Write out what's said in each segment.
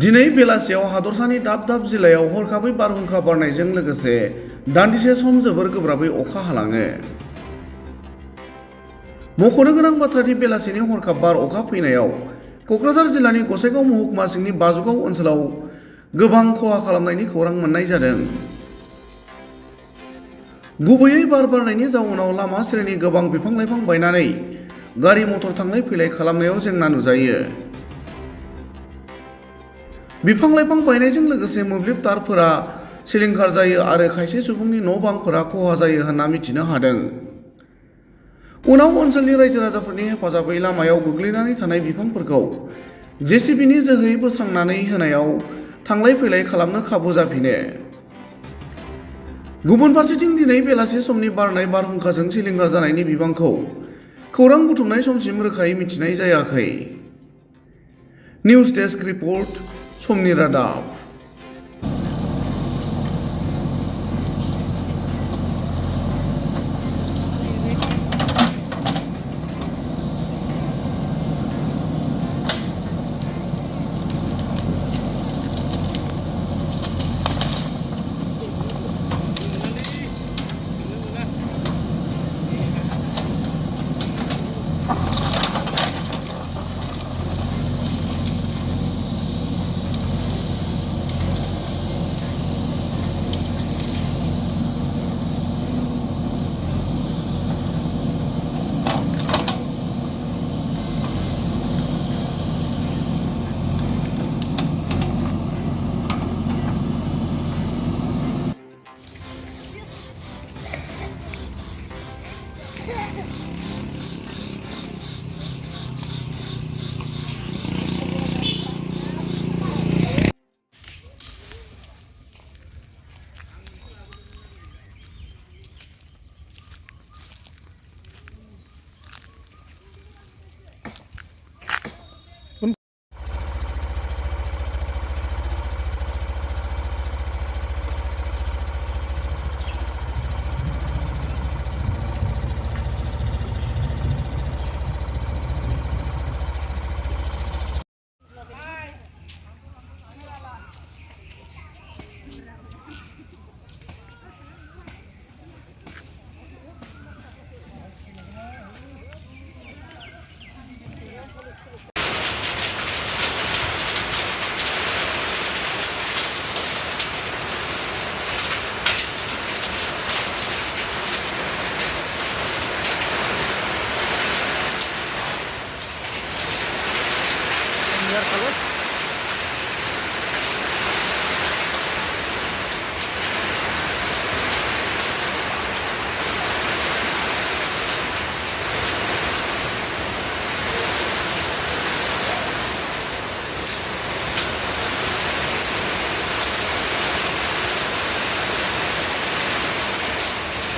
दिनै बेलासियाव हादरसानि दाब दाब जिल्लायाव हरखाबै बारहुंखा बारनायजों लोगोसे दान्दिसे सम जोबोर गोब्राबै अखा हालाङो। मख'नो गोनां बाथ्रादि बेलासिनि हरखाब बार अखा फैनायाव क'क्राझार जिल्लानि गसाइगाव महकुमा सिंनि बाजुगाव ओनसोलाव गोबां खहा खालामनायनि खौरां मोननाय जादों। गुबैयै बार बारनायनि जाउनाव लामा सेरनि गोबां बिफां लाइफां बायनानै गारि मटर थांलाय फैलाय खालामनायाव जेंना नुजायो। बिफां लाइफां बायनायजों लोगोसे मोब्लिब तारफोरा सिलिंखार जायो आरो खायसे सुबुंनि न' बांफोरा खहा जायो होनना मिथिनो हादों। उनाव ओनसोलनि रायजो राजाफोरनि हेफाजाबै लामायाव गोग्लैनानै थानाय बिफांफोरखौ जेसिबिनि जोहै बोस्रांनानै होनायाव थांलाय फैलाय खालामनो खाबु जाफिनो। गुबुन फारसेथिं दिनै बेलासि समनि बारनाय बारहुंखाजों सिलिंखार जानायनि बिबांखौ खौरां बुथुमनाय समसिम रोखायै मिथिनाय जायाखै। निउज डेस्क रिपर्ट, समनि रादाब।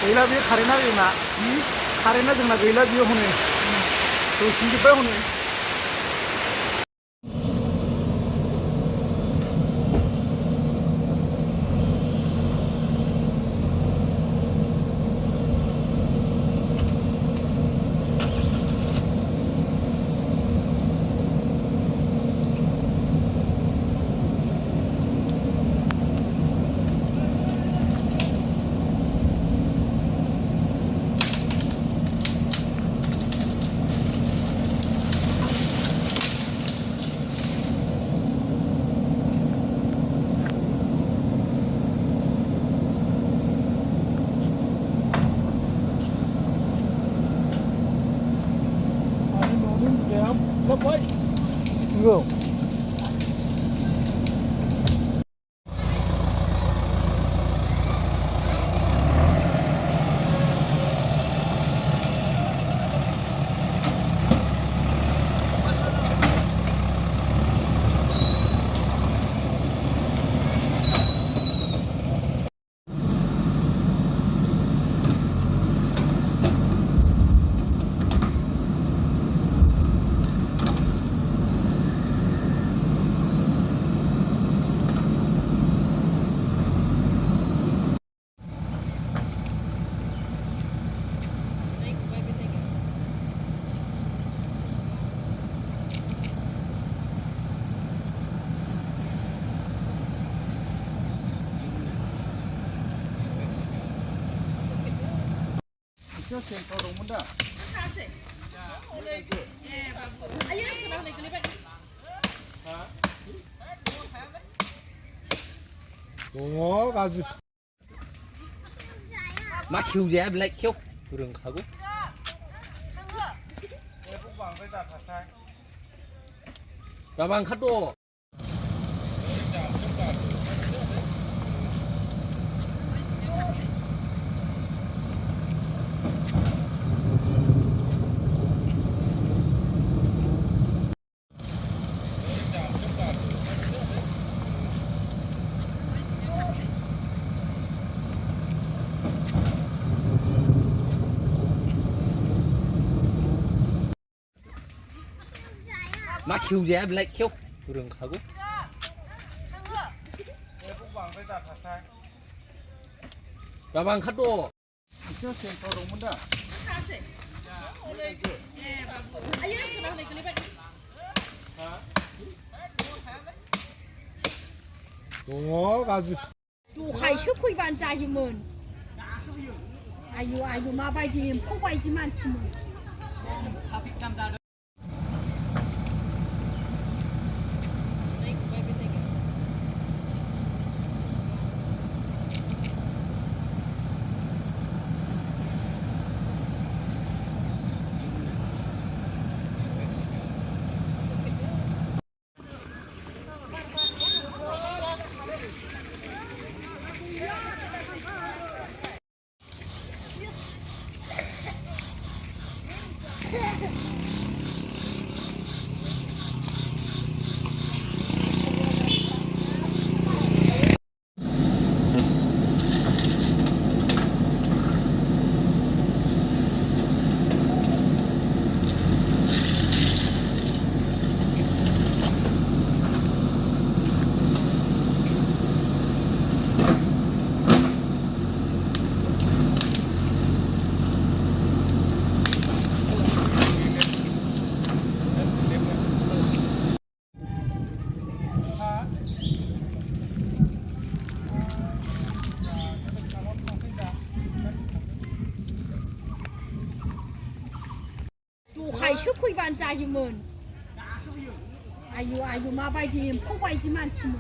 गैला बे कारेन्टआ जोंना गैला बियो हनै दसेनिफ्राय हनै lấp ấy ngược 생 더러운다. 오, 가지. 막 키우지 블랙 키우 그런 가고 가방 카도 막 키우지 블랙 키우 그런 가고 가방 카도 생 더러운다. 오, 가지. ดูไข่ชื่อคุยบานใจอยู่หมื่นอายุมาใบจีมพวกใบจีมันชิม ดูไข่ชื่อคุยบานใจอยู่หมื่นอายุมาใบจีมพวกใบจีมันชิม